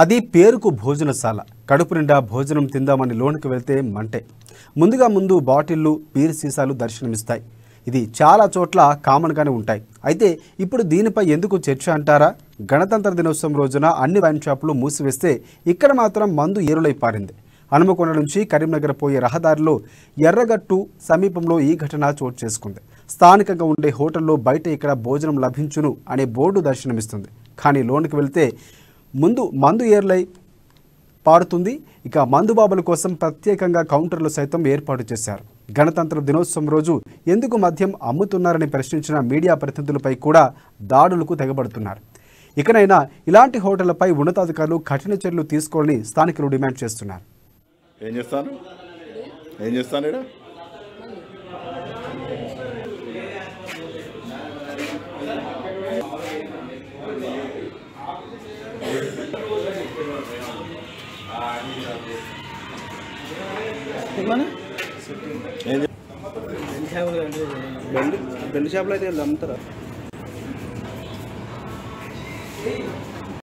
అది పేరుకు భోజనశాల. కడుపు నిండా భోజనం తిందామని లోనికి వెళ్తే మంటే. ముందు బాటిళ్లు, బీర్ సీసాలు దర్శనమిస్తాయి. ఇది చాలా చోట్ల కామన్గానే ఉంటాయి. అయితే ఇప్పుడు దీనిపై ఎందుకు చర్చ అంటారా? గణతంత్ర దినోత్సవం రోజున అన్ని వైన్ షాపులు మూసివేస్తే ఇక్కడ మాత్రం మందు ఏరులై పారింది. హనుమకొండ నుంచి కరీంనగర్ పోయే రహదారిలో ఎర్రగట్టు సమీపంలో ఈ ఘటన చోటు చేసుకుంది. స్థానికంగా ఉండే హోటల్లో బయట ఇక్కడ భోజనం లభించును అనే బోర్డు దర్శనమిస్తుంది. కానీ లోనికి వెళ్తే మందు ఏర్లై పారుతుంది. ఇక మందుబాబుల కోసం ప్రత్యేకంగా కౌంటర్లు సైతం ఏర్పాటు చేశారు. గణతంత్ర దినోత్సవం రోజు ఎందుకు మద్యం అమ్ముతున్నారని ప్రశ్నించిన మీడియా ప్రతినిధులపై కూడా దాడులకు తెగబడుతున్నారు. ఇకనైనా ఇలాంటి హోటళ్లపై ఉన్నతాధికారులు కఠిన చర్యలు తీసుకోవాలని స్థానికులు డిమాండ్ చేస్తున్నారు. ఏం చేస్తాను బెల్ట్ షాప్లో అయితే అమ్ముతారా?